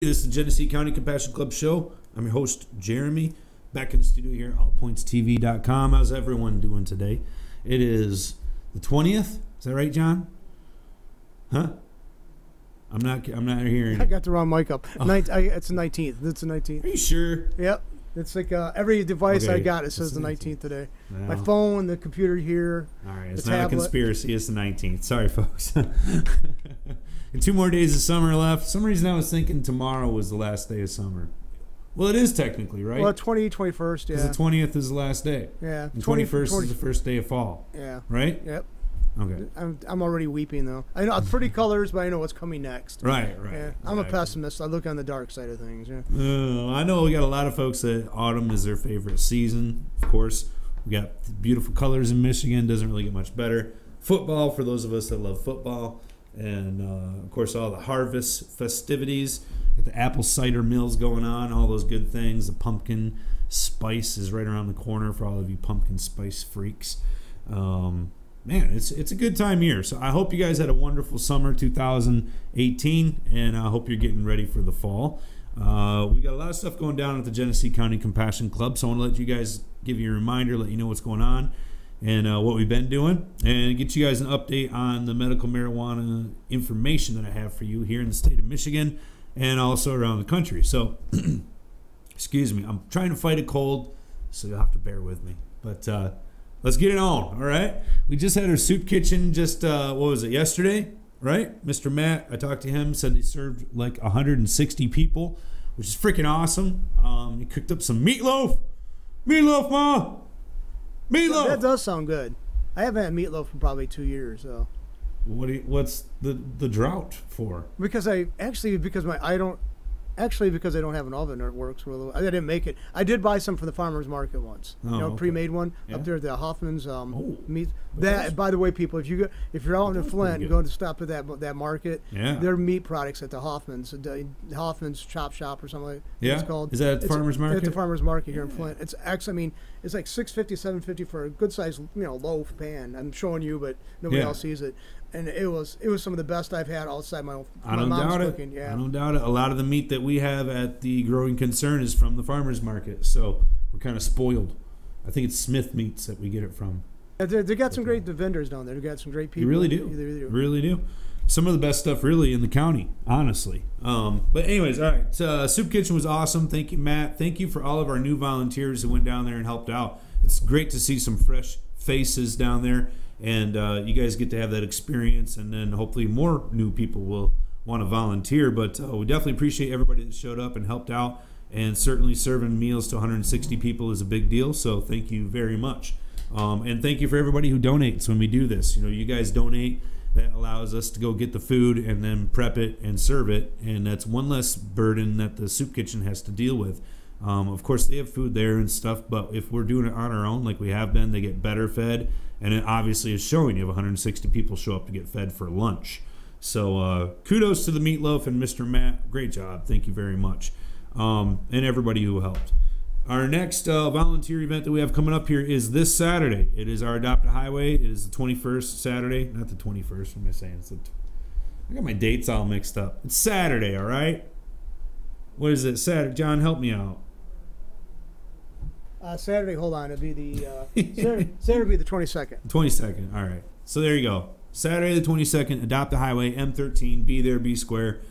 This is the Genesee County Compassion Club show. I'm your host, Jeremy, back in the studio here, allpointstv.com. How's everyone doing today? It is the 20th. Is that right, John? Huh? I'm not hearing. I got the wrong mic up. Oh. It's the 19th. It's the 19th. Are you sure? Yep. It's like every device I got, it says the 19th today. Well, my phone, the computer here. All right, it's not a conspiracy. It's the 19th. Sorry, folks. And 2 more days of summer left. For some reason I was thinking tomorrow was the last day of summer. Well, it is technically, right? Well, 21st, yeah. Because the 20th is the last day. Yeah. And 21st is the first day of fall. Yeah. Right? Yep. Okay. I'm already weeping, though. I know pretty colors, but I know what's coming next. Right. Yeah. I'm a pessimist. I look on the dark side of things, yeah. I know we got a lot of folks that autumn is their favorite season. Of course, we got beautiful colors in Michigan. Doesn't really get much better. Football, for those of us that love football. And, of course, all the harvest festivities. Got the apple cider mills going on, all those good things. The pumpkin spice is right around the corner for all of you pumpkin spice freaks. Man, it's a good time here. So I hope you guys had a wonderful summer 2018, and I hope you're getting ready for the fall. We got a lot of stuff going down at the Genesee County Compassion Club, so I want to let you guys give you a reminder, let you know what's going on and what we've been doing, and get you guys an update on the medical marijuana information that I have for you here in the state of Michigan and also around the country. So, excuse me, I'm trying to fight a cold, so you'll have to bear with me. But let's get it on, all right? We just had our soup kitchen just, what was it, yesterday, right? Mr. Matt, I talked to him, said they served like 160 people, which is freaking awesome. He cooked up some meatloaf. Meatloaf, Ma! Meatloaf! That does sound good. I haven't had meatloaf for probably 2 years, so. What's the drought for? Because I don't have an oven that works really. I didn't make it. I did buy some for the farmer's market once. Okay. Pre-made one up there at the Hoffman's meat. That, by the way, people, if you're out in Flint and going to stop at that market, their meat products at the Hoffman's Chop Shop or something like that. Yeah, it's called. Is that farmer's market? It's the farmer's market here in Flint. It's actually, I mean, it's like $6.50, $7.50 for a good size, loaf pan. I'm showing you, but nobody else sees it. And it was some of the best I've had outside my mom's cooking. Yeah. I don't doubt it. A lot of the meat that we have at the Growing Concern is from the farmer's market, so we're kind of spoiled. I think it's Smith Meats that we get it from. They got some great vendors down there. They got some great people. They really do. They really do. Some of the best stuff really in the county, honestly. But anyways, all right. Soup Kitchen was awesome. Thank you, Matt. Thank you for all of our new volunteers who went down there and helped out. It's great to see some fresh faces down there. And you guys get to have that experience, and then hopefully more new people will want to volunteer. But we definitely appreciate everybody that showed up and helped out, and certainly serving meals to 160 people is a big deal, so thank you very much. And thank you for everybody who donates when we do this. You guys donate. That allows us to go get the food and then prep it and serve it, and that's one less burden that the soup kitchen has to deal with. Of course, they have food there and stuff, but if we're doing it on our own like we have been, they get better fed. And it obviously is showing you have 160 people show up to get fed for lunch. So kudos to the meatloaf and Mr. Matt. Great job. Thank you very much. And everybody who helped. Our next volunteer event that we have coming up here is this Saturday. It is our Adopt a Highway. It is the 21st Saturday. Not the 21st. What am I saying? I got my dates all mixed up. It's Saturday, all right? What is it? Saturday. John, help me out. Saturday, hold on, it'd be the Saturday would be the 22nd. 22nd, all right. So there you go. Saturday the 22nd, Adopt a Highway, M13, be there, be square.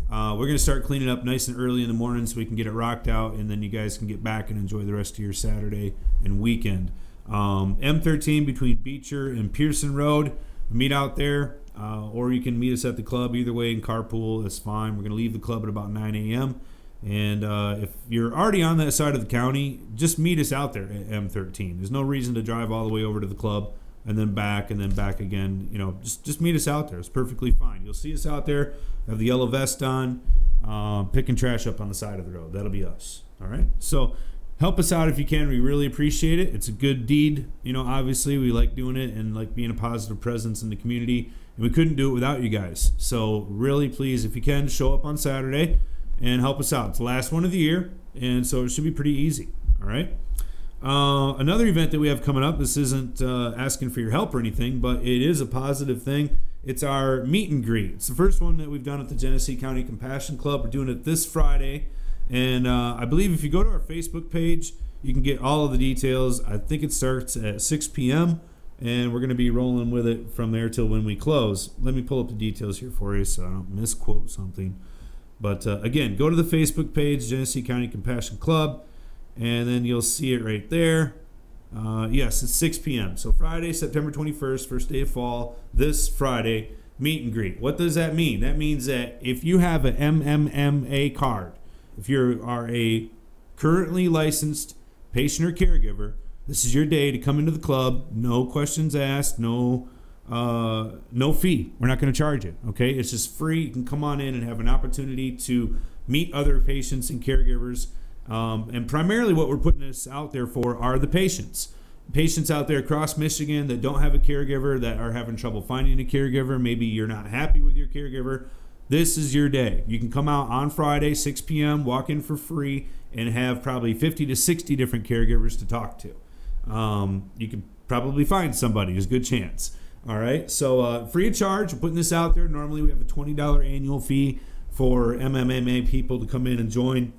We're going to start cleaning up nice and early in the morning so we can get it rocked out, and then you guys can get back and enjoy the rest of your Saturday and weekend. M13 between Beecher and Pearson Road. Meet out there, or you can meet us at the club. Either way, in carpool, that's fine. We're going to leave the club at about 9 a.m., and if you're already on that side of the county, just meet us out there at M13. There's no reason to drive all the way over to the club and then back again. Just meet us out there. It's perfectly fine. You'll see us out there, have the yellow vest on, picking trash up on the side of the road. That'll be us. All right? So help us out if you can. We really appreciate it. It's a good deed. Obviously, we like doing it and like being a positive presence in the community. And we couldn't do it without you guys. So really, please, if you can, show up on Saturday and help us out. It's the last one of the year, and so it should be pretty easy. All right? Another event that we have coming up, this isn't asking for your help or anything, but it is a positive thing. It's our meet and greet. It's the first one that we've done at the Genesee County Compassion Club. We're doing it this Friday. And I believe if you go to our Facebook page, you can get all of the details. I think it starts at 6 p.m. and we're going to be rolling with it from there till when we close. Let me pull up the details here for you so I don't misquote something. But again, go to the Facebook page, Genesee County Compassion Club, and then you'll see it right there. Yes, it's 6 p.m. So Friday, September 21st, first day of fall, this Friday, meet and greet. What does that mean? That means that if you have an MMMA card, if you are a currently licensed patient or caregiver, this is your day to come into the club. No questions asked, no fee. We're not going to charge it, okay? It's just free. You can come on in and have an opportunity to meet other patients and caregivers. And primarily what we're putting this out there for are the patients. Patients out there across Michigan that don't have a caregiver, that are having trouble finding a caregiver. Maybe you're not happy with your caregiver. This is your day. You can come out on Friday, 6 p.m., walk in for free, and have probably 50 to 60 different caregivers to talk to. You can probably find somebody. There's a good chance. All right, so free of charge. We're putting this out there. Normally we have a $20 annual fee for MMMA people to come in and join.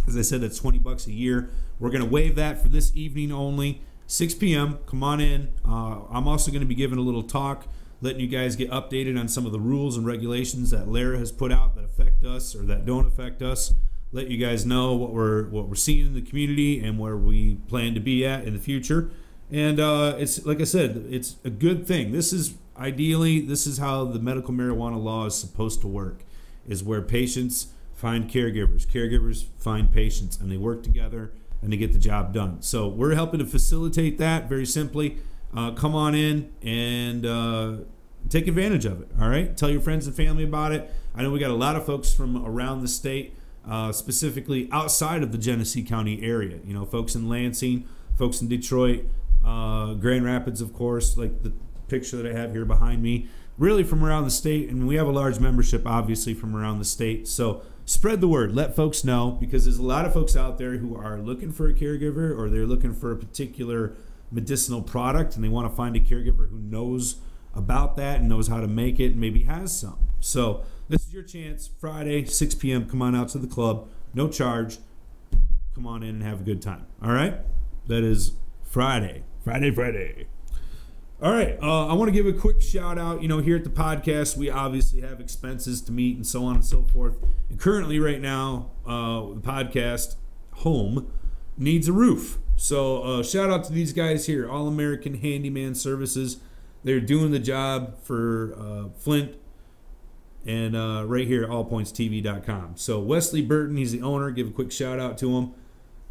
As I said, that's $20 a year. We're going to waive that for this evening only, 6 p.m. Come on in. I'm also going to be giving a little talk, letting you guys get updated on some of the rules and regulations that Lara has put out that affect us or that don't affect us. Let you guys know what we're seeing in the community and where we plan to be at in the future. And it's like I said, it's a good thing. This is how the medical marijuana law is supposed to work, is where patients find caregivers, caregivers find patients, and they work together and they get the job done. So we're helping to facilitate that very simply. Come on in and take advantage of it. All right, tell your friends and family about it. I know we got a lot of folks from around the state, specifically outside of the Genesee County area. You know, folks in Lansing, folks in Detroit, Grand Rapids, of course, like the picture that I have here behind me. Really from around the state, and we have a large membership, obviously, from around the state. So spread the word. Let folks know, because there's a lot of folks out there who are looking for a caregiver, or they're looking for a particular medicinal product, and they want to find a caregiver who knows about that and knows how to make it and maybe has some. So this is your chance. Friday, 6 p.m. Come on out to the club. No charge. Come on in and have a good time. All right? That is Friday. Friday. All right, I want to give a quick shout out. You know, here at the podcast, we obviously have expenses to meet and so on and so forth. And currently, right now, the podcast home needs a roof. So shout out to these guys here, All American Handyman Services. They're doing the job for Flint and right here at allpointstv.com. So Wesley Burton, he's the owner. Give a quick shout out to him.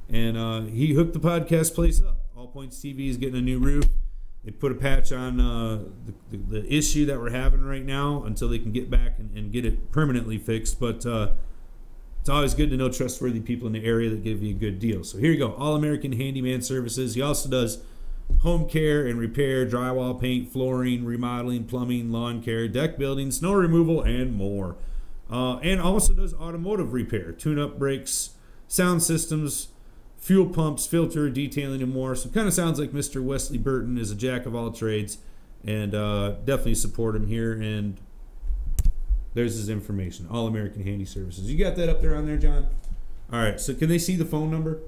And he hooked the podcast place up. All Points TV is getting a new roof. They put a patch on the issue that we're having right now until they can get back and get it permanently fixed. But it's always good to know trustworthy people in the area that give you a good deal. So here you go, All American Handyman Services. He also does home care and repair, drywall, paint, flooring, remodeling, plumbing, lawn care, deck building, snow removal, and more. And also does automotive repair, tune-up brakes, sound systems, fuel pumps, filter, detailing, and more. So it kind of sounds like Mr. Wesley Burton is a jack of all trades, and definitely support him here. And there's his information, All American Handy Services. You got that up there on there, John? All right, so can they see the phone number?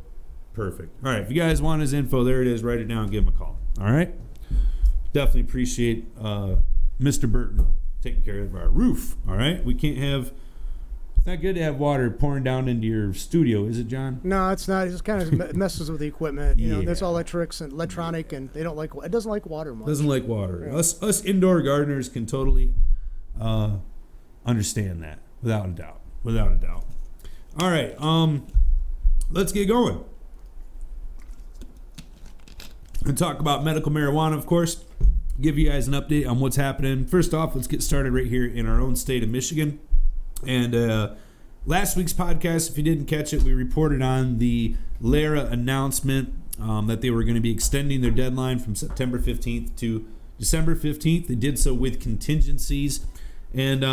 Perfect. All right, if you guys want his info, there it is. Write it down, give him a call. All right? Definitely appreciate Mr. Burton taking care of our roof. All right? We can't have... It's not good to have water pouring down into your studio, is it, John? No, it's not. It just kind of messes with the equipment. You know, that's all electronic, and they don't like. It doesn't like water much. Doesn't like water. Yeah. Us indoor gardeners can totally understand that, without a doubt. Without a doubt. All right, let's get going. And talk about medical marijuana, of course. Give you guys an update on what's happening. First off, let's get started right here in our own state of Michigan. And last week's podcast, if you didn't catch it, we reported on the Lara announcement that they were going to be extending their deadline from September 15th to December 15th. They did so with contingencies. And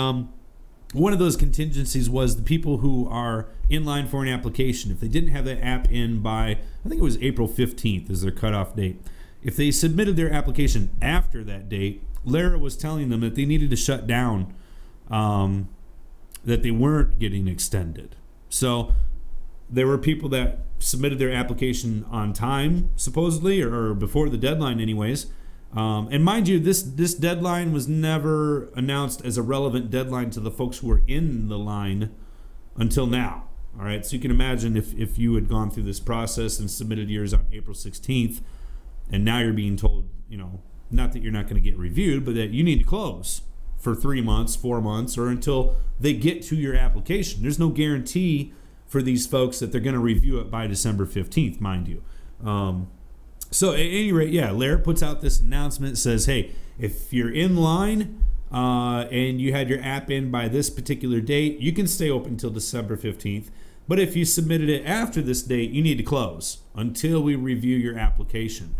one of those contingencies was the people who are in line for an application. If they didn't have that app in by, I think it was April 15th is their cutoff date. If they submitted their application after that date, Lara was telling them that they needed to shut down, that they weren't getting extended. So there were people that submitted their application on time, supposedly, or before the deadline anyways. And mind you, this deadline was never announced as a relevant deadline to the folks who were in the line until now. All right, so you can imagine if you had gone through this process and submitted yours on April 16th, and now you're being told, not that you're not going to get reviewed, but that you need to close for 3 months, 4 months, or until they get to your application. There's no guarantee for these folks that they're going to review it by December 15th, mind you. So at any rate, yeah, Lara puts out this announcement, says, hey, if you're in line and you had your app in by this particular date, you can stay open until December 15th. But if you submitted it after this date, you need to close until we review your application.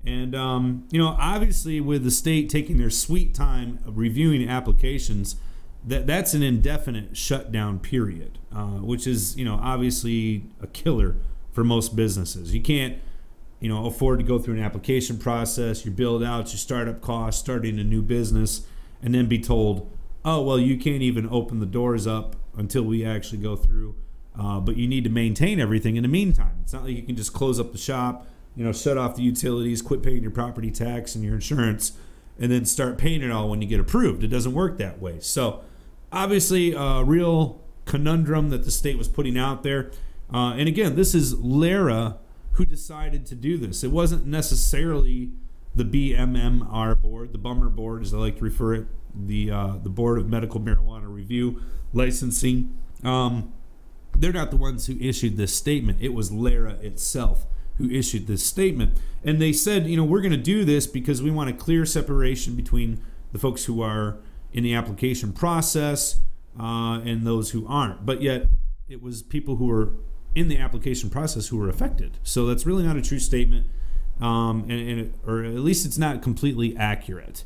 And, obviously with the state taking their sweet time of reviewing applications, that's an indefinite shutdown period, which is, obviously a killer for most businesses. You can't, afford to go through an application process, your build outs, your startup costs, starting a new business, and then be told, oh, well, you can't even open the doors up until we actually go through. But you need to maintain everything in the meantime. It's not like you can just close up the shop, shut off the utilities, quit paying your property tax and your insurance, and then start paying it all when you get approved. It doesn't work that way. So obviously a real conundrum that the state was putting out there. And again, this is Lara who decided to do this. It wasn't necessarily the BMMR board, the Bummer board, as I like to refer it, the Board of Medical Marijuana Review Licensing. They're not the ones who issued this statement. It was Lara itself who issued this statement. And they said, we're going to do this because we want a clear separation between the folks who are in the application process and those who aren't. But yet it was people who were in the application process who were affected. So that's really not a true statement, or at least it's not completely accurate.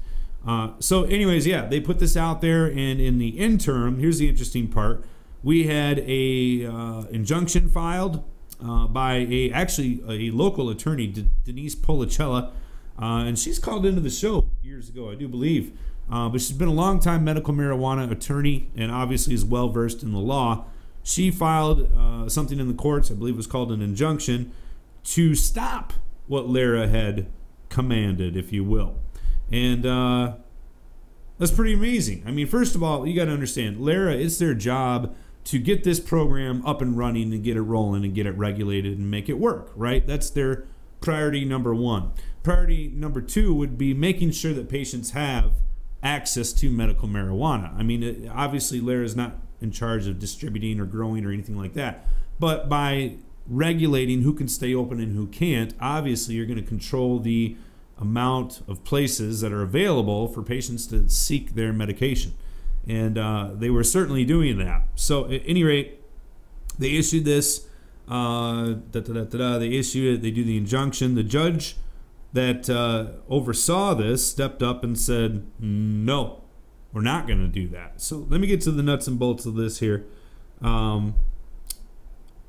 So anyways, yeah, they put this out there, and in the interim, here's the interesting part. We had a injunction filed by a local attorney, Denise Policella, and she's called into the show years ago, I do believe. But she's been a long-time medical marijuana attorney and obviously is well-versed in the law. She filed something in the courts, I believe it was called an injunction, to stop what Lara had commanded, if you will. And that's pretty amazing. I mean, first of all, you got to understand, Lara, it's their job to get this program up and running and get it rolling and get it regulated and make it work, right? That's their priority number one. Priority number two would be making sure that patients have access to medical marijuana. I mean, obviously, Lara is not in charge of distributing or growing or anything like that. But by regulating who can stay open and who can't, obviously, you're going to control the amount of places that are available for patients to seek their medication. And they were certainly doing that. So at any rate, they issued this. They issue it. They do the injunction. The judge that oversaw this stepped up and said, no, we're not going to do that. So let me get to the nuts and bolts of this here. It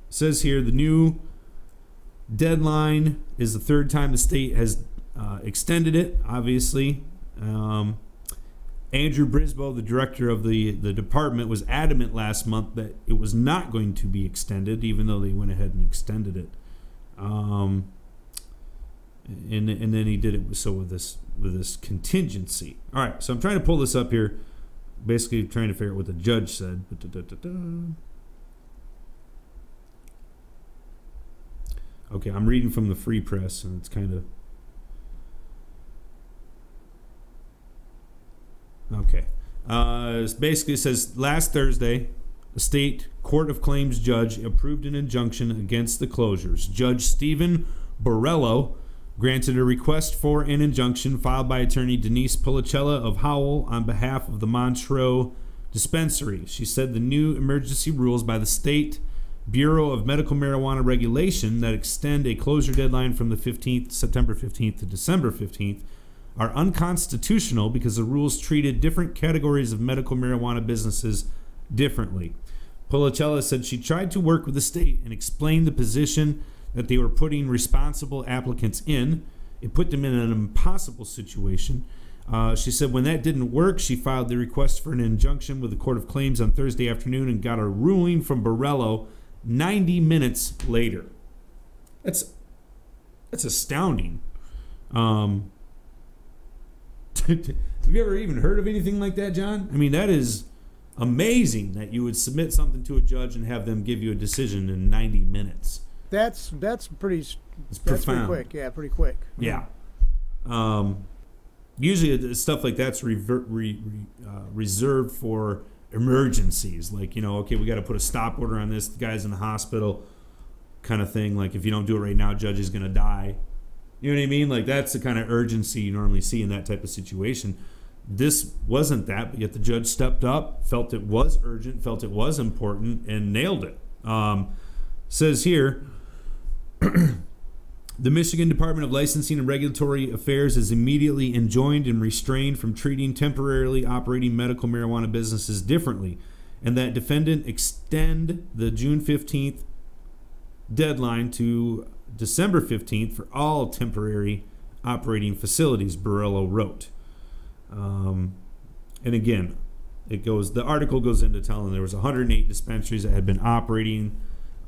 says here the new deadline is the third time the state has extended it, obviously. Andrew Brisboe, the director of the department, was adamant last month that it was not going to be extended, even though they went ahead and extended it. And then he did it so with this contingency. All right, so I'm trying to pull this up here, basically trying to figure out what the judge said. Okay, I'm reading from the Free Press, and it's kind of... Okay. Basically, it says, last Thursday, the state court of claims judge approved an injunction against the closures. Judge Stephen Borrello granted a request for an injunction filed by attorney Denise Policella of Howell on behalf of the Montreux dispensary. She said the new emergency rules by the State Bureau of Medical Marijuana Regulation that extend a closure deadline from the September 15th to December 15th are unconstitutional because the rules treated different categories of medical marijuana businesses differently. Policella said she tried to work with the state and explain the position that they were putting responsible applicants in. It put them in an impossible situation. She said when that didn't work, she filed the request for an injunction with the Court of Claims on Thursday afternoon and got a ruling from Borrello 90 minutes later. That's astounding. Have you ever even heard of anything like that, John? I mean, that is amazing that you would submit something to a judge and have them give you a decision in 90 minutes. That's pretty. It's that's profound. pretty quick. Yeah, pretty quick. Yeah. Usually stuff like that's reserved for emergencies. Like, okay, we got to put a stop order on this. The guy's in the hospital, kind of thing. Like, if you don't do it right now, judge is going to die. You know what I mean? Like, that's the kind of urgency you normally see in that type of situation. This wasn't that, but yet the judge stepped up, felt it was urgent, felt it was important, and nailed it. Says here, the Michigan Department of Licensing and Regulatory Affairs is immediately enjoined and restrained from treating temporarily operating medical marijuana businesses differently, and that defendant extend the June 15th deadline to December 15th for all temporary operating facilities, Borrello wrote. And again, the article goes into telling there was 108 dispensaries that had been operating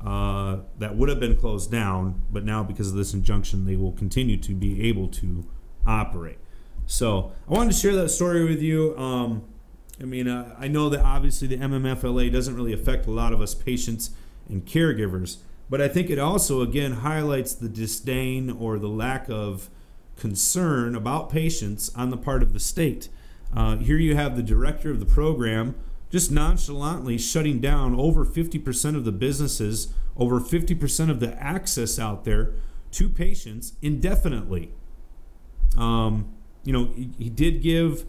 that would have been closed down, but now because of this injunction, they will continue to be able to operate. So I wanted to share that story with you. I know that obviously the MMFLA doesn't really affect a lot of us patients and caregivers, but I think it also, again, highlights the disdain or the lack of concern about patients on the part of the state. Here you have the director of the program just nonchalantly shutting down over 50% of the businesses, over 50% of the access out there to patients indefinitely. He did give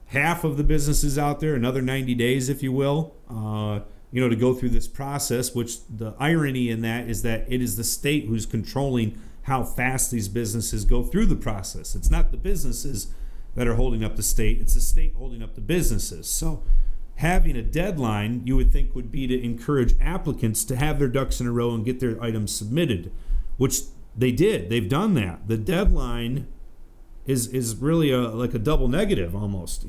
half of the businesses out there another 90 days, if you will, to go through this process, which the irony in that is that it is the state who's controlling how fast these businesses go through the process. It's not the businesses that are holding up the state, it's the state holding up the businesses. So having a deadline, you would think, would be to encourage applicants to have their ducks in a row and get their items submitted, which they did. They've done that. The deadline is really like a double negative almost,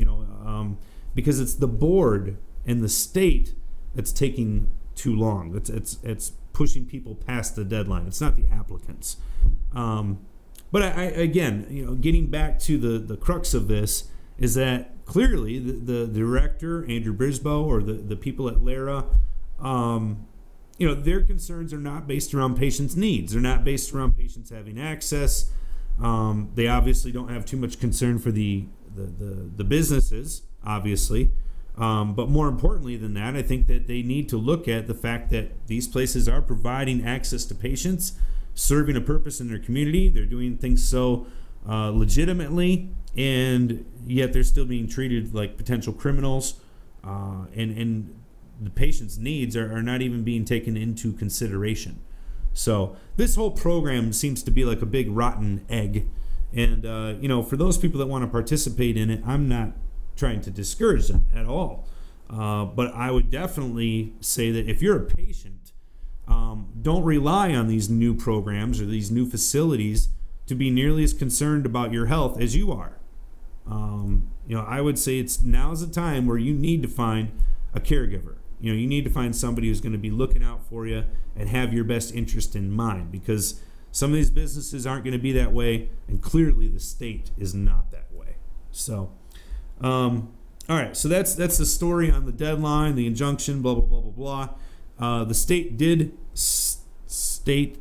because it's the board and the state that's taking too long. It's pushing people past the deadline. It's not the applicants. But getting back to the crux of this is that clearly the director, Andrew Brisboe, or the people at LARA, their concerns are not based around patients' needs. They're not based around patients having access. They obviously don't have too much concern for the businesses, obviously. But more importantly than that, I think that they need to look at the fact that these places are providing access to patients, serving a purpose in their community. They're doing things so legitimately, and yet they're still being treated like potential criminals, and the patient's needs are not even being taken into consideration. So this whole program seems to be like a big rotten egg, and for those people that want to participate in it, I'm not trying to discourage them at all, but I would definitely say that if you're a patient, don't rely on these new programs or these new facilities to be nearly as concerned about your health as you are. I would say now's the time where you need to find a caregiver. You need to find somebody who's going to be looking out for you and have your best interest in mind, because some of these businesses aren't going to be that way, and clearly the state is not that way. So, all right, so that's the story on the deadline, the injunction, blah, blah, blah, blah, blah. The state did stated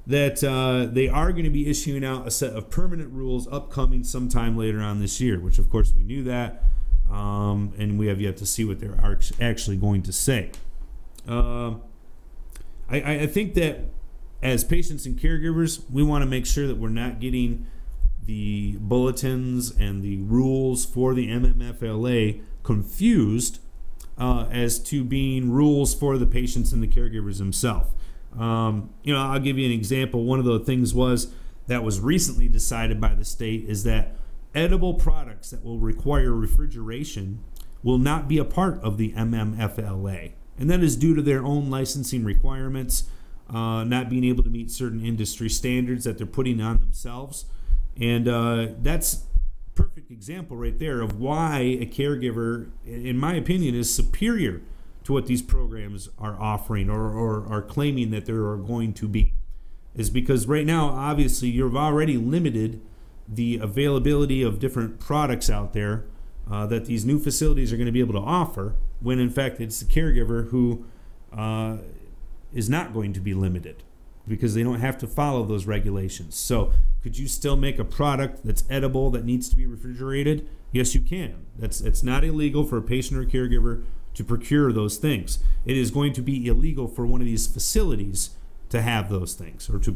that they are going to be issuing out a set of permanent rules upcoming sometime later on this year, which of course we knew that, and we have yet to see what they're actually going to say. I think that as patients and caregivers, we want to make sure that we're not getting the bulletins and the rules for the MMFLA confused as to being rules for the patients and the caregivers themselves. I'll give you an example. One of the things that was recently decided by the state is that edible products that will require refrigeration will not be a part of the MMFLA. And that is due to their own licensing requirements. not being able to meet certain industry standards that they're putting on themselves. And that's perfect example right there of why a caregiver, in my opinion, is superior to what these programs are offering or are claiming that they are going to be. Is because right now, obviously, you've already limited the availability of different products out there that these new facilities are going to be able to offer, when in fact it's the caregiver who is not going to be limited because they don't have to follow those regulations. So could you still make a product that's edible that needs to be refrigerated? Yes, you can. It's not illegal for a patient or caregiver to procure those things. It is going to be illegal for one of these facilities to have those things or to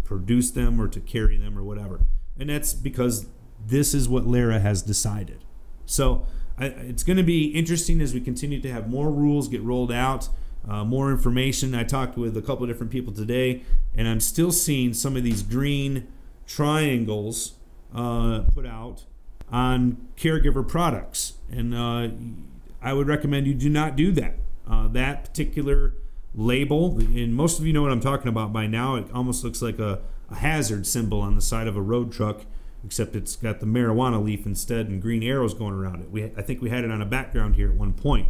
produce them or to carry them or whatever. And that's because this is what LARA has decided. So it's going to be interesting as we continue to have more rules get rolled out, more information. I talked with a couple of different people today, and I'm still seeing some of these green triangles put out on caregiver products. And I would recommend you do not do that. That particular label, and most of you know what I'm talking about by now, it almost looks like a hazard symbol on the side of a road truck, except it's got the marijuana leaf instead and green arrows going around it. I think we had it on a background here at one point.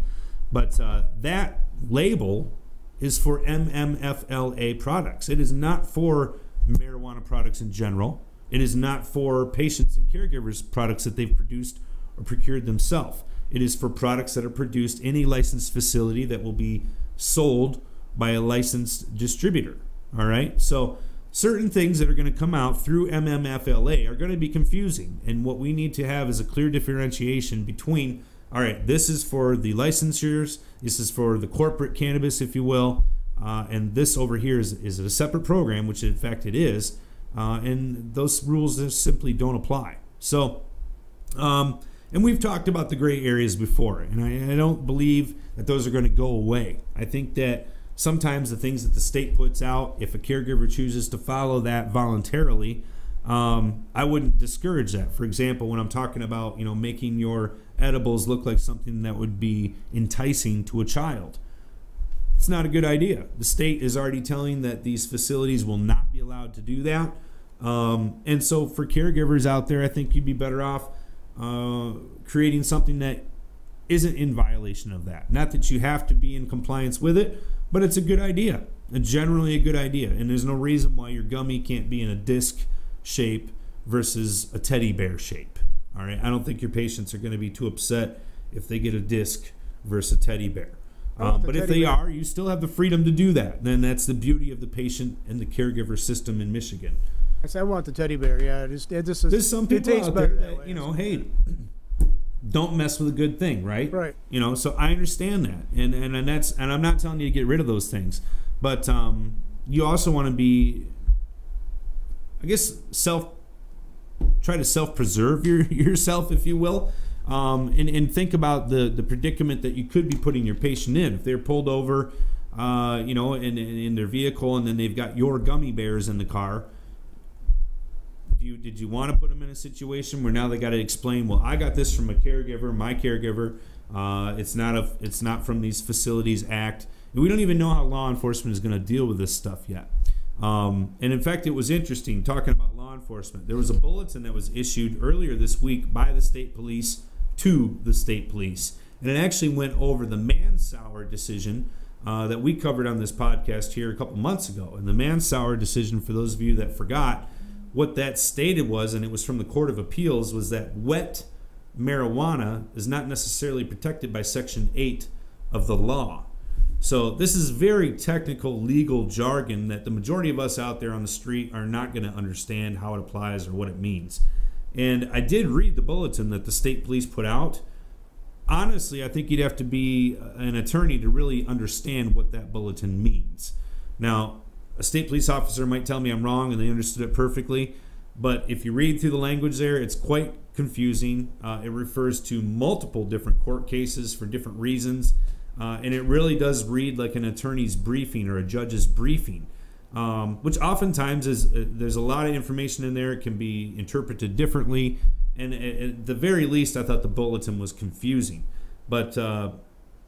But that label is for MMFLA products. It is not for marijuana products in general. It is not for patients and caregivers products that they've produced or procured themselves. It is for products that are produced in a licensed facility that will be sold by a licensed distributor. All right? So certain things that are going to come out through MMFLA are going to be confusing. And what we need to have is a clear differentiation between, all right, this is for the licensures, this is for the corporate cannabis, if you will, and this over here is a separate program, which in fact it is, and those rules just simply don't apply. So, and we've talked about the gray areas before, and I don't believe that those are going to go away. I think that sometimes the things that the state puts out, if a caregiver chooses to follow that voluntarily, I wouldn't discourage that. For example, when I'm talking about, making your edibles look like something that would be enticing to a child, it's not a good idea. The state is already telling that these facilities will not be allowed to do that. And so for caregivers out there, I think you'd be better off creating something that isn't in violation of that. Not that you have to be in compliance with it, but it's a good idea. Generally a good idea. And there's no reason why your gummy can't be in a disc shape versus a teddy bear shape. All right. I don't think your patients are going to be too upset if they get a disc versus a teddy bear. But if they are, you still have the freedom to do that. Then that's the beauty of the patient and the caregiver system in Michigan. I want the teddy bear. Yeah, there's some people out there that hey, don't mess with a good thing, right? Right. So I understand that, and I'm not telling you to get rid of those things, but you also want to be, I guess, try to self-preserve yourself, if you will. And think about the predicament that you could be putting your patient in if they're pulled over, in their vehicle, and then they've got your gummy bears in the car. Did you want to put them in a situation where now they got to explain? Well, I got this from a caregiver, my caregiver. It's not from these Facilities Act. And we don't even know how law enforcement is going to deal with this stuff yet. And in fact, it was interesting talking about law enforcement. There was a bulletin that was issued earlier this week by the state police to the state police, and it actually went over the Mansauer decision that we covered on this podcast here a couple months ago. And the Mansauer decision, for those of you that forgot, what that stated was, and it was from the Court of Appeals, was that wet marijuana is not necessarily protected by Section 8 of the law. So this is very technical legal jargon that the majority of us out there on the street are not going to understand how it applies or what it means. And I did read the bulletin that the state police put out. Honestly, I think you'd have to be an attorney to really understand what that bulletin means. Now, a state police officer might tell me I'm wrong and they understood it perfectly, but if you read through the language there, it's quite confusing. It refers to multiple different court cases for different reasons, and it really does read like an attorney's briefing or a judge's briefing, which oftentimes is there's a lot of information in there. It can be interpreted differently, and at the very least, I thought the bulletin was confusing. But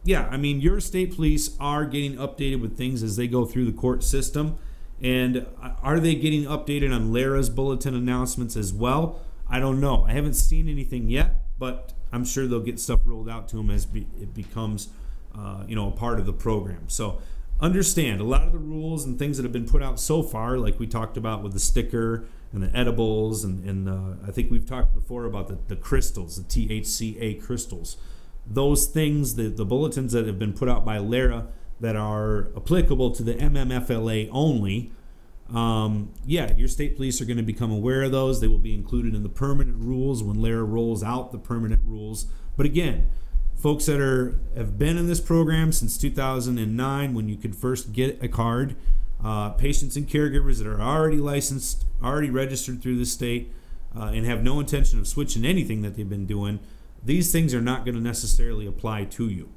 yeah, I mean, your state police are getting updated with things as they go through the court system. And are they getting updated on Lara's bulletin announcements as well? I don't know. I haven't seen anything yet, but I'm sure they'll get stuff rolled out to them as it becomes, a part of the program. So understand, a lot of the rules and things that have been put out so far, like we talked about with the sticker and the edibles, and I think we've talked before about the crystals, the THCA crystals. Those things, the bulletins that have been put out by Lara that are applicable to the MMFLA only, your state police are going to become aware of those. They will be included in the permanent rules when Lara rolls out the permanent rules. But again, folks that have been in this program since 2009, when you could first get a card, patients and caregivers that are already licensed, already registered through the state, and have no intention of switching anything that they've been doing, these things are not going to necessarily apply to you.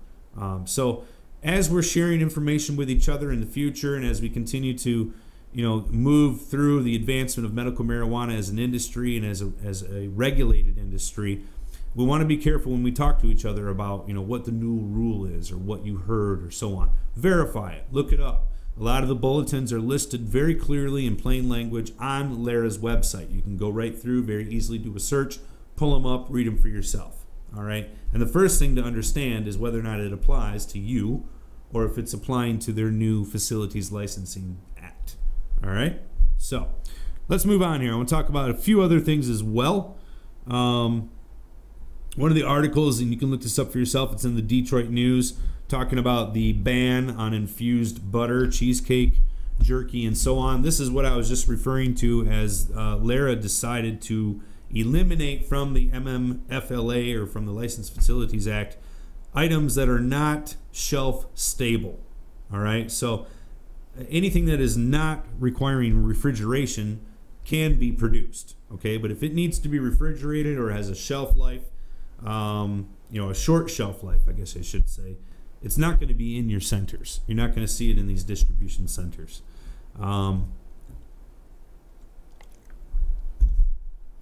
So as we're sharing information with each other in the future, and as we continue to move through the advancement of medical marijuana as an industry and as a regulated industry, we want to be careful when we talk to each other about what the new rule is or what you heard or so on. Verify it. Look it up. A lot of the bulletins are listed very clearly in plain language on Lara's website. You can go right through, very easily do a search, pull them up, read them for yourself. All right? And the first thing to understand is whether or not it applies to you or if it's applying to their new Facilities Licensing Act. All right? So let's move on here. I want to talk about a few other things as well. One of the articles, and you can look this up for yourself, it's in the Detroit News, talking about the ban on infused butter, cheesecake, jerky, and so on. This is what I was just referring to as Lara decided to eliminate from the MMFLA, or from the Licensed Facilities Act, items that are not shelf stable. All right, so anything that is not requiring refrigeration can be produced. Okay, but if it needs to be refrigerated or has a shelf life, a short shelf life, I guess I should say, it's not going to be in your centers. You're not going to see it in these distribution centers. I'll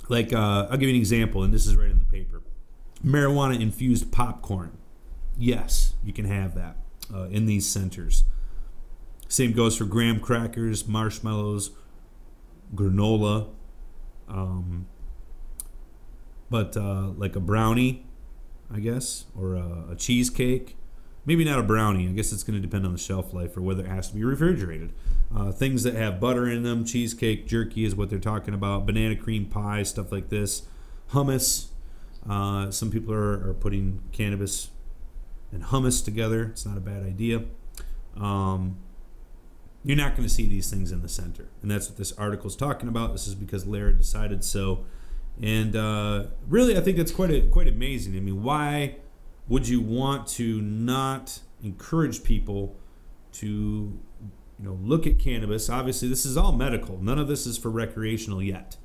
give you an example, and this is right in the paper. Marijuana infused popcorn. Yes, you can have that in these centers. Same goes for graham crackers, marshmallows, granola, but like a brownie, I guess, or a cheesecake. Maybe not a brownie. I guess it's going to depend on the shelf life or whether it has to be refrigerated. Things that have butter in them, cheesecake, jerky is what they're talking about, banana cream pie, stuff like this, hummus. Some people are putting cannabis and hummus together. It's not a bad idea. You're not going to see these things in the center, and that's what this article is talking about. This is because Lara decided so, and really, I think that's quite amazing. I mean, why would you want to not encourage people to look at cannabis? Obviously, this is all medical. None of this is for recreational yet.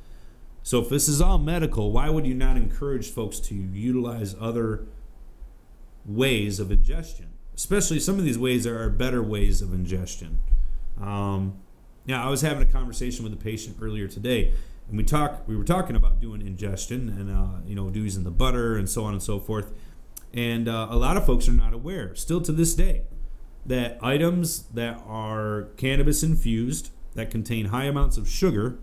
So if this is all medical, why would you not encourage folks to utilize other ways of ingestion? Especially some of these ways are better ways of ingestion. I was having a conversation with a patient earlier today, and we were talking about doing ingestion and using the butter and so on and so forth. And a lot of folks are not aware, still to this day, that items that are cannabis infused, that contain high amounts of sugar,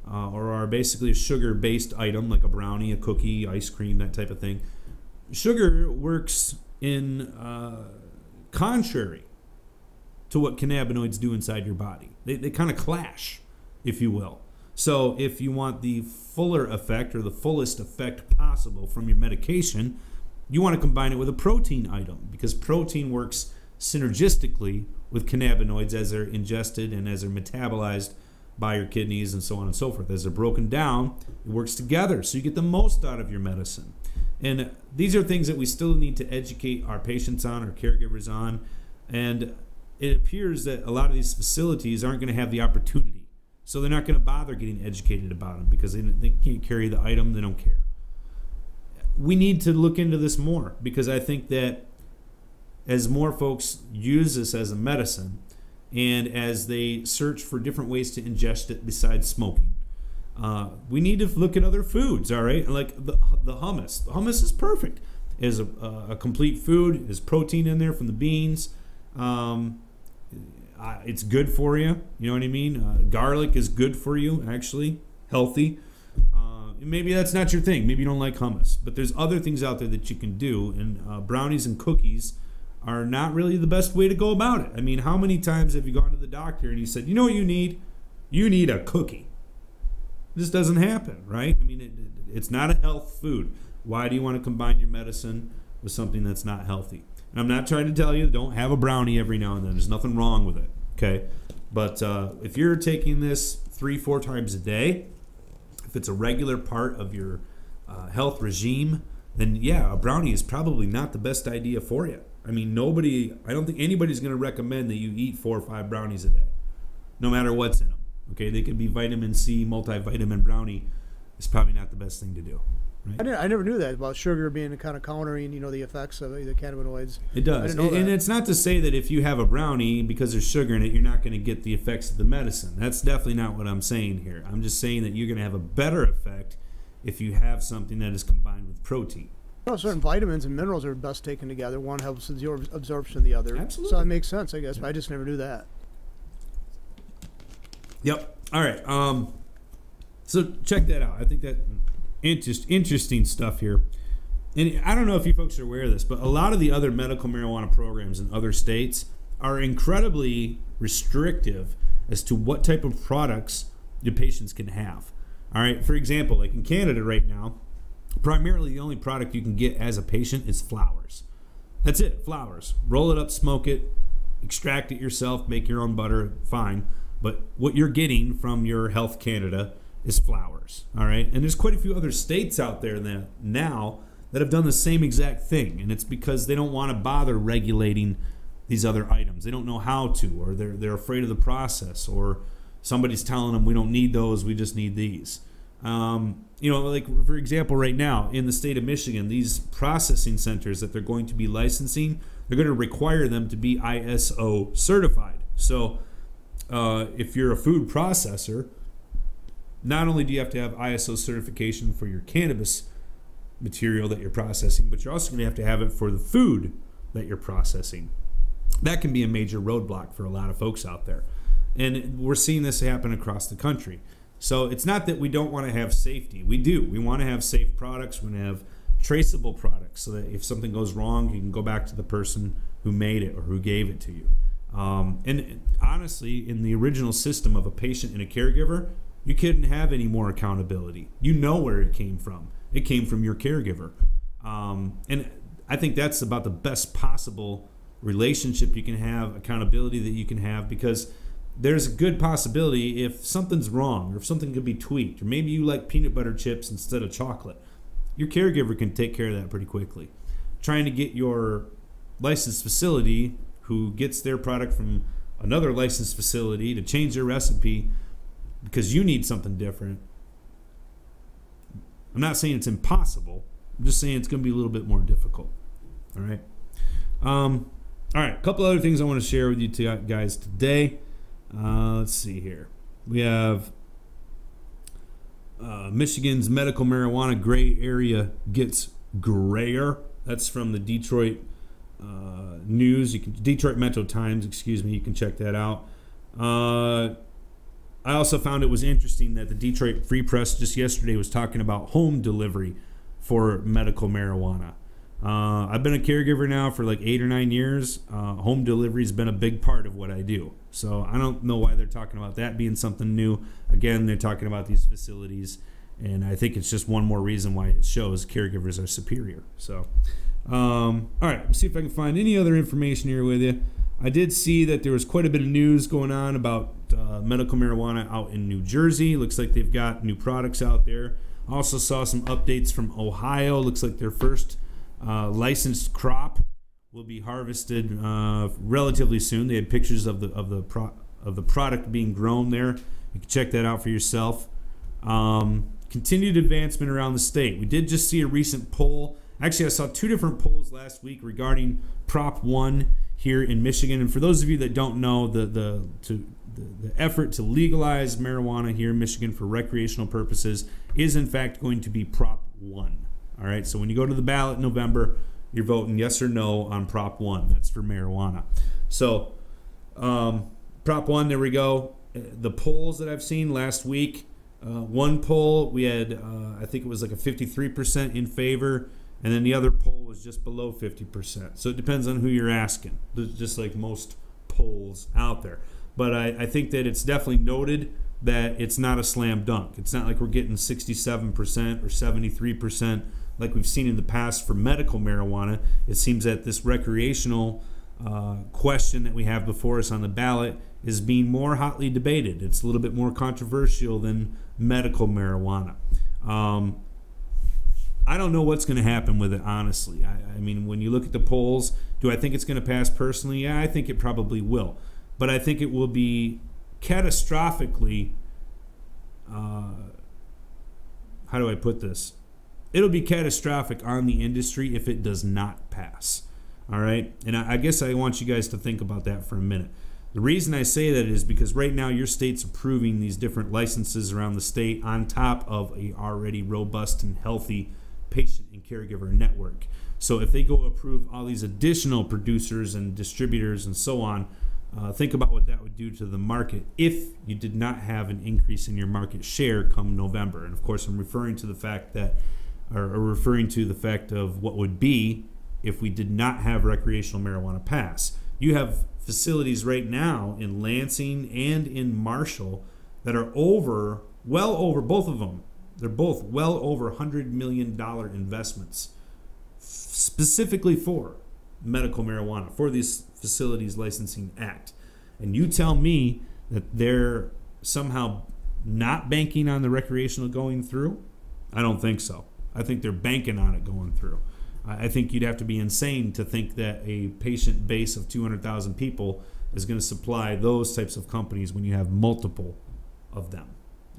or are basically a sugar-based item, like a brownie, a cookie, ice cream, that type of thing. Sugar works in contrary to what cannabinoids do inside your body. They kind of clash, if you will. So if you want the fuller effect or the fullest effect possible from your medication, you want to combine it with a protein item, because protein works synergistically with cannabinoids as they're ingested and as they're metabolized by your kidneys and so on and so forth. As they're broken down, it works together so you get the most out of your medicine. And these are things that we still need to educate our patients on, our caregivers on. And it appears that a lot of these facilities aren't going to have the opportunity. So they're not going to bother getting educated about them because they can't carry the item. They don't care. We need to look into this more, because I think that as more folks use this as a medicine and as they search for different ways to ingest it besides smoking, we need to look at other foods, all right? Like the hummus. The hummus is perfect. is a complete food. There's protein in there from the beans. It's good for you. You know what I mean? Garlic is good for you, actually. Healthy. Maybe that's not your thing. Maybe you don't like hummus. But there's other things out there that you can do. And brownies and cookies are not really the best way to go about it. I mean, how many times have you gone to the doctor and he said, you know what you need? You need a cookie. This doesn't happen, right? I mean, it's not a health food. Why do you want to combine your medicine with something that's not healthy? And I'm not trying to tell you don't have a brownie every now and then. There's nothing wrong with it, okay? But if you're taking this 3-4 times a day, if it's a regular part of your health regime, then yeah, a brownie is probably not the best idea for you. I mean, I don't think anybody's going to recommend that you eat 4 or 5 brownies a day, no matter what's in them. Okay, they could be vitamin C, multivitamin brownie. It's probably not the best thing to do. Right? I never knew that about sugar being kind of countering, the effects of the cannabinoids. It does. I didn't know that. And it's not to say that if you have a brownie, because there's sugar in it, you're not going to get the effects of the medicine. That's definitely not what I'm saying here. I'm just saying that you're going to have a better effect if you have something that is combined with protein. Well, certain vitamins and minerals are best taken together. One helps absorption of the other. Absolutely. So it makes sense, I guess, but I just never knew that. Yep. All right. So check that out. I think that interesting stuff here. And I don't know if you folks are aware of this, but a lot of the other medical marijuana programs in other states are incredibly restrictive as to what type of products the patients can have. All right. For example, like in Canada right now, primarily the only product you can get as a patient is flowers. That's it. Flowers. Roll it up, smoke it, extract it yourself, make your own butter, fine. But what you're getting from your Health Canada is flowers, all right? And there's quite a few other states out there now that have done the same exact thing, and it's because they don't want to bother regulating these other items. They don't know how to, or they're afraid of the process, or somebody's telling them we don't need those, we just need these. Like for example, right now in the state of Michigan, these processing centers that they're going to be licensing, they're going to require them to be ISO certified. So if you're a food processor, not only do you have to have ISO certification for your cannabis material that you're processing, but you're also going to have it for the food that you're processing. That can be a major roadblock for a lot of folks out there. And we're seeing this happen across the country. So it's not that we don't want to have safety. We do. We want to have safe products. We want to have traceable products so that if something goes wrong, you can go back to the person who made it or who gave it to you. And honestly, in the original system of a patient and a caregiver, you couldn't have any more accountability. You know where it came from. It came from your caregiver. And I think that's about the best possible relationship you can have, accountability that you can have, because there's a good possibility if something's wrong or if something could be tweaked, or maybe you like peanut butter chips instead of chocolate, your caregiver can take care of that pretty quickly. Trying to get your licensed facility who gets their product from another licensed facility to change their recipe because you need something different. I'm not saying it's impossible. I'm just saying it's going to be a little bit more difficult. All right. All right. A couple other things I want to share with you guys today. Let's see here. We have Michigan's medical marijuana gray area gets grayer. That's from the Detroit News. Detroit Metro Times, excuse me. You can check that out. I also found it was interesting that the Detroit Free Press just yesterday was talking about home delivery for medical marijuana. I've been a caregiver now for like 8 or 9 years. Home delivery has been a big part of what I do. So I don't know why they're talking about that being something new. Again, they're talking about these facilities, and I think it's just one more reason why it shows caregivers are superior. So, all right, let's see if I can find any other information here with you. I did see that there was quite a bit of news going on about medical marijuana out in New Jersey. Looks like they've got new products out there. Also saw some updates from Ohio. Looks like their first licensed crop will be harvested relatively soon. They had pictures of the product being grown there. You can check that out for yourself. Continued advancement around the state. We did just see a recent poll. Actually, I saw 2 different polls last week regarding Prop 1 here in Michigan. And for those of you that don't know, the effort to legalize marijuana here in Michigan for recreational purposes is in fact going to be Prop 1. All right, so when you go to the ballot in November, you're voting yes or no on Prop 1. That's for marijuana. So, Prop 1, there we go. The polls that I've seen last week, one poll, we had, I think it was like a 53% in favor, and then the other poll was just below 50%. So it depends on who you're asking, just like most polls out there. But I think that it's definitely noted that it's not a slam dunk. It's not like we're getting 67% or 73% like we've seen in the past for medical marijuana. It seems that this recreational question that we have before us on the ballot is being more hotly debated. It's a little bit more controversial than medical marijuana. I don't know what's going to happen with it, honestly. I mean, when you look at the polls, do I think it's going to pass personally? Yeah, I think it probably will. But I think it will be catastrophically, how do I put this? It'll be catastrophic on the industry if it does not pass. All right? And I guess I want you guys to think about that for a minute. The reason I say that is because right now your state's approving these different licenses around the state on top of a already robust and healthy patient and caregiver network. So if they go approve all these additional producers and distributors and so on, think about what that would do to the market if you did not have an increase in your market share come November. And of course, I'm referring to the fact that, or referring to the fact of what would be if we did not have recreational marijuana pass. You have facilities right now in Lansing and in Marshall that are well over, both of them, they're both well over $100 million investments specifically for medical marijuana, for these Facilities Licensing Act. And you tell me that they're somehow not banking on the recreational going through? I don't think so. I think they're banking on it going through. I think you'd have to be insane to think that a patient base of 200,000 people is going to supply those types of companies when you have multiple of them.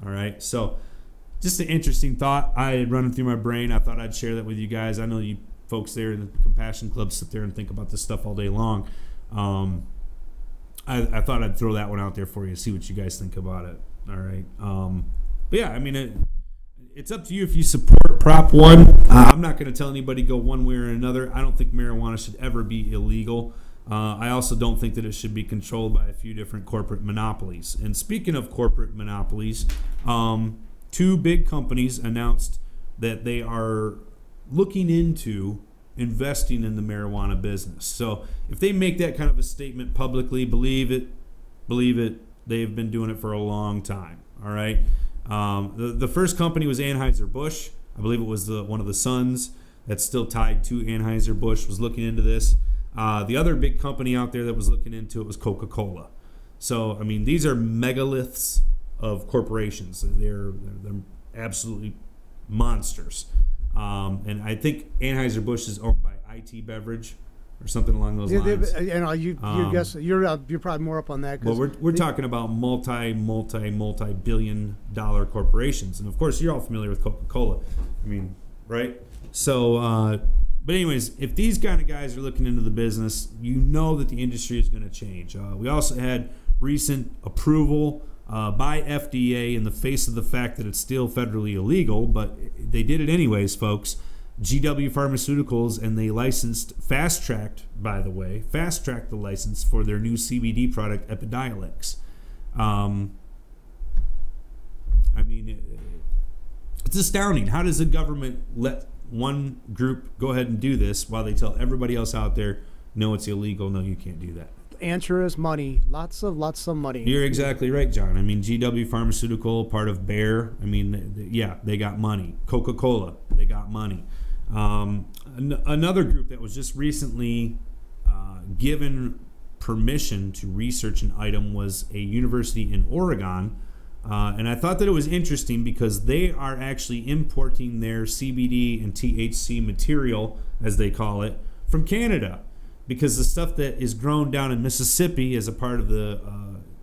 All right? So just an interesting thought. I had running through my brain. I thought I'd share that with you guys. I know you folks there in the Compassion Club sit there and think about this stuff all day long. I thought I'd throw that one out there for you, see what you guys think about it. All right. But yeah, I mean, it's up to you if you support Prop 1. I'm not going to tell anybody go one way or another. I don't think marijuana should ever be illegal. I also don't think that it should be controlled by a few different corporate monopolies. And speaking of corporate monopolies, two big companies announced that they are looking into investing in the marijuana business. So if they make that kind of a statement publicly, believe it. They've been doing it for a long time. All right. The first company was Anheuser-Busch. I believe it was one of the sons that's still tied to Anheuser-Busch was looking into this. The other big company out there that was looking into it was Coca-Cola. So, I mean, these are megaliths of corporations. They're absolutely monsters. And I think Anheuser-Busch is owned by IT Beverage or something along those lines. You guess you're probably more up on that. Well, we're talking about multi-billion-dollar corporations, and of course, you're all familiar with Coca-Cola. I mean, right? So, but anyways, if these kind of guys are looking into the business, you know that the industry is going to change. We also had recent approval by FDA in the face of the fact that it's still federally illegal, but they did it anyways, folks. GW Pharmaceuticals, and they fast-tracked the license for their new CBD product, Epidiolex. I mean, it's astounding. How does the government let one group go ahead and do this while they tell everybody else out there, no, it's illegal, no, you can't do that? Answer is money. Lots of money. You're exactly right, John. I mean, GW Pharmaceutical, part of Bayer, I mean, yeah, they got money. Coca-Cola, they got money. Another group that was just recently given permission to research an item was a university in Oregon. And I thought that it was interesting because they are actually importing their CBD and THC material, as they call it, from Canada. Because the stuff that is grown down in Mississippi as a part of the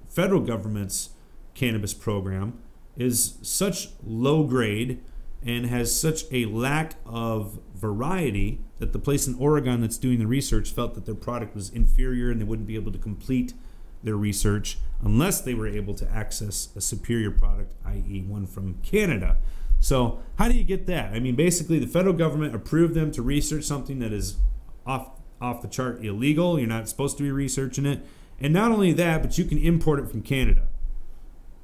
federal government's cannabis program is such low grade and has such a lack of variety that the place in Oregon that's doing the research felt that their product was inferior and they wouldn't be able to complete their research unless they were able to access a superior product, i.e. one from Canada. So how do you get that? I mean, basically the federal government approved them to research something that is off the chart illegal. You're not supposed to be researching it. And not only that, but you can import it from Canada.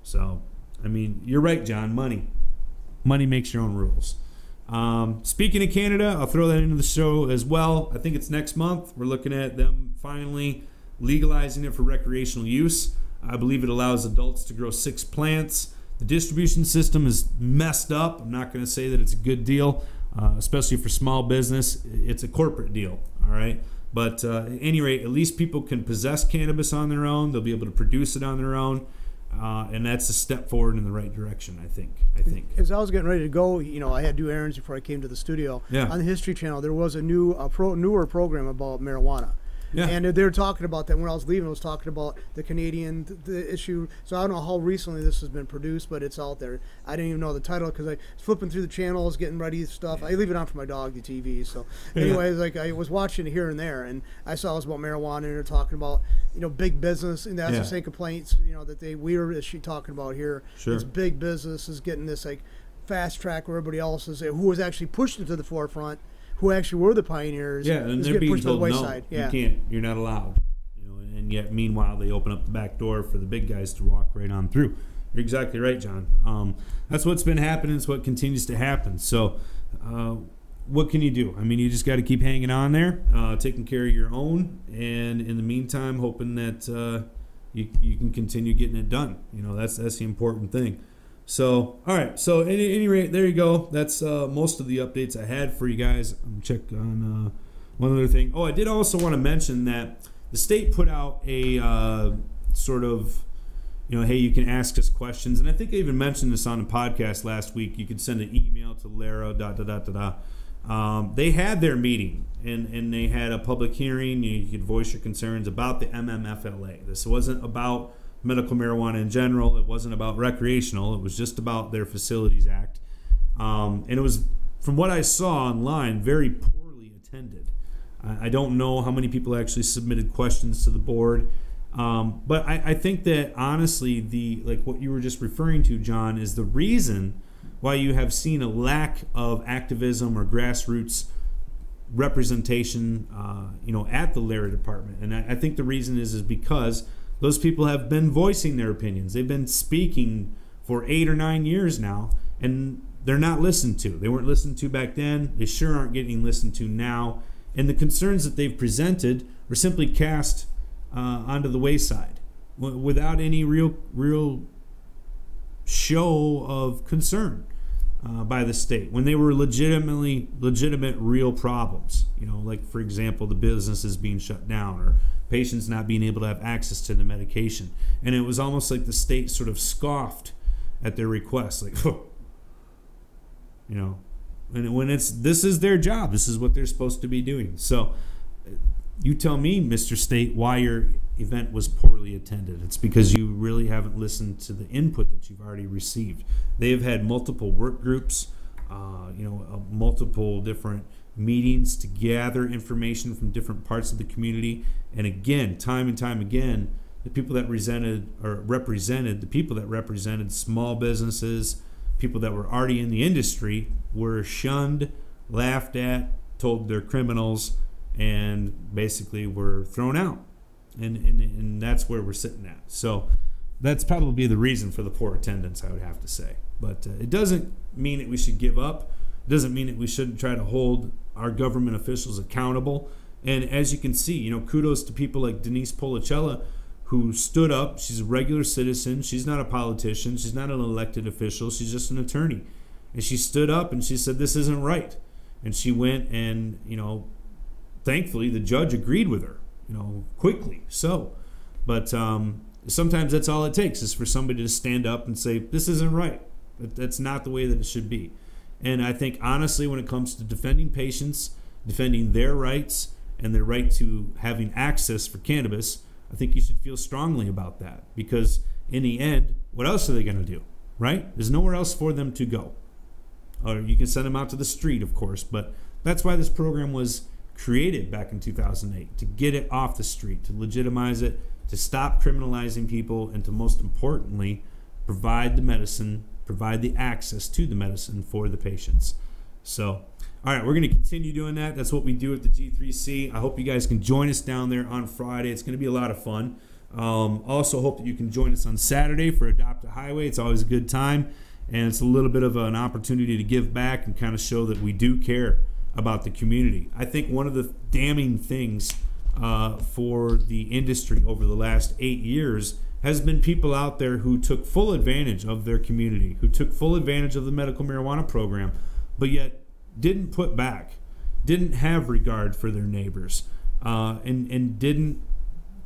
So, I mean, you're right, John. Money makes your own rules. Speaking of Canada, I'll throw that into the show as well. I think it's next month. We're looking at them finally legalizing it for recreational use. I believe it allows adults to grow 6 plants. The distribution system is messed up. I'm not going to say that it's a good deal, especially for small business. It's a corporate deal, all right? But at any rate, at least people can possess cannabis on their own. They'll be able to produce it on their own. And that's a step forward in the right direction, I think. As I was getting ready to go, I had to do errands before I came to the studio. Yeah. On the History Channel, there was a newer program about marijuana. Yeah. And they were talking about that when I was leaving. I was talking about the Canadian the issue. So I don't know how recently this has been produced, but it's out there. I didn't even know the title because I was flipping through the channels, getting ready stuff. I leave it on for my dog, the TV. So anyway, like I was watching it here and there, and I saw it was about marijuana, and they're talking about big business, and that's the same complaints that we she talking about here. Sure. It's big business is getting this like fast track where everybody else is who was actually pushed it to the forefront. Who actually were the pioneers? Yeah, and they're being told no, yeah. you're not allowed. And yet, meanwhile, they open up the back door for the big guys to walk right on through. You're exactly right, John. That's what's been happening. It's what continues to happen. So, what can you do? I mean, you just got to keep hanging on there, taking care of your own, and in the meantime, hoping that you can continue getting it done. That's the important thing. So, all right. So, at any rate, there you go. That's most of the updates I had for you guys. I'm check on one other thing. Oh, I did also want to mention that the state put out a sort of, hey, you can ask us questions. And I think I even mentioned this on a podcast last week. You could send an email to Lara, They had their meeting, and they had a public hearing. You could voice your concerns about the MMFLA. This wasn't about medical marijuana in general. It wasn't about recreational. It was just about their Facilities Act. And it was, from what I saw online, very poorly attended. I don't know how many people actually submitted questions to the board. But I think that, honestly, what you were just referring to, John, is the reason why you have seen a lack of activism or grassroots representation, at the Lara department. And I think the reason is because those people have been voicing their opinions. They've been speaking for 8 or 9 years now, and they're not listened to. They weren't listened to back then. They sure aren't getting listened to now. And the concerns that they've presented were simply cast onto the wayside without any real show of concern by the state when they were legitimate real problems. Like, for example, the businesses being shut down or patients not being able to have access to the medication. And it was almost like the state sort of scoffed at their requests, like, and when this is their job, this is what they're supposed to be doing. So you tell me, Mr. State, why your event was poorly attended. It's because you really haven't listened to the input that you've already received. They have had multiple work groups, multiple different meetings to gather information from different parts of the community. And again, time and time again, the people that represented small businesses, people that were already in the industry, were shunned, laughed at, told they're criminals, and basically were thrown out. And that's where we're sitting at. So that's probably the reason for the poor attendance, I would have to say. But it doesn't mean that we should give up. It doesn't mean that we shouldn't try to hold our government officials accountable. And as you can see, kudos to people like Denise Policella, who stood up. She's a regular citizen. She's not a politician. She's not an elected official. She's just an attorney. And she stood up and she said, this isn't right. And she went and, thankfully the judge agreed with her, quickly. So, but sometimes that's all it takes, is for somebody to stand up and say, this isn't right. That's not the way that it should be. And I think, honestly, when it comes to defending patients, defending their rights and their right to having access for cannabis, I think you should feel strongly about that, because in the end, what else are they going to do, right? There's nowhere else for them to go. Or you can send them out to the street, of course, but that's why this program was created back in 2008, to get it off the street, to legitimize it, to stop criminalizing people, and to, most importantly, provide the medicine, provide the access to the medicine for the patients. So, All right, we're going to continue doing that. That's what we do at the G3C. I hope you guys can join us down there on Friday. It's going to be a lot of fun. Also hope that you can join us on Saturday for Adopt a Highway. It's always a good time, and it's a little bit of an opportunity to give back and kind of show that we do care about the community. I think one of the damning things for the industry over the last 8 years has been people out there who took full advantage of their community, who took full advantage of the medical marijuana program, but yet didn't put back, didn't have regard for their neighbors, and didn't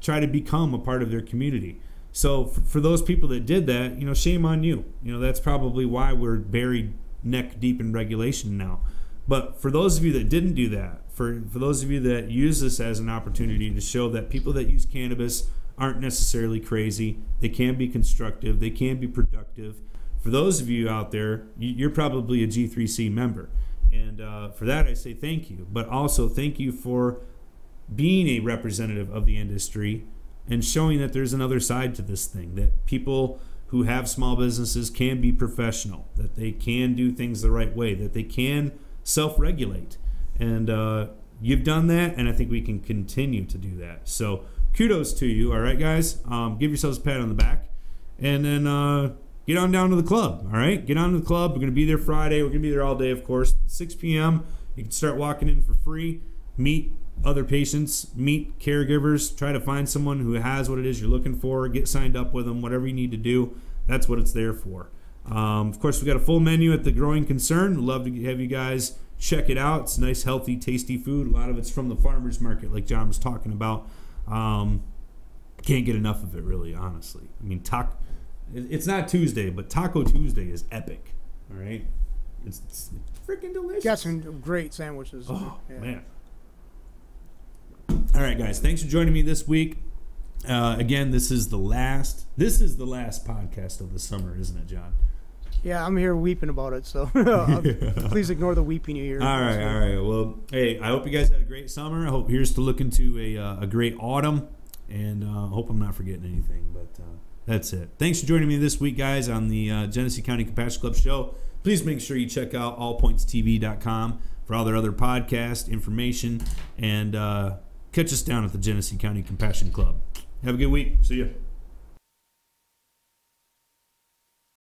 try to become a part of their community. So for those people that did that, shame on you. That's probably why we're buried neck deep in regulation now. But for those of you that didn't do that, for those of you that use this as an opportunity to show that people that use cannabis aren't necessarily crazy, they can be constructive, they can be productive. For those of you out there, you're probably a G3C member. And for that, I say thank you. But also thank you for being a representative of the industry and showing that there's another side to this thing, that people who have small businesses can be professional, that they can do things the right way, that they can self-regulate. And you've done that, and I think we can continue to do that. So kudos to you. All right, guys? Give yourselves a pat on the back. And then get on down to the club, all right? Get on to the club. We're going to be there Friday. We're going to be there all day, of course. 6 p.m., you can start walking in for free, meet other patients, meet caregivers, try to find someone who has what it is you're looking for, get signed up with them, whatever you need to do. That's what it's there for. Of course, we got a full menu at the Growing Concern. We'd love to have you guys check it out. It's nice, healthy, tasty food. A lot of it's from the farmer's market, like John was talking about. Can't get enough of it, really, honestly. I mean, it's not Tuesday, but Taco Tuesday is epic. All right, it's freaking delicious. Got some great sandwiches. Oh man! All right, guys, thanks for joining me this week. Again, this is the last podcast of the summer, isn't it, John? Yeah, I'm here weeping about it, so please ignore the weeping you hear. All right. Well, hey, I hope you guys had a great summer. I hope here's to look into a great autumn, and hope I'm not forgetting anything, but. That's it. Thanks for joining me this week, guys, on the Genesee County Compassion Club show. Please make sure you check out allpointstv.com for all their other podcast information, and catch us down at the Genesee County Compassion Club. Have a good week. See ya.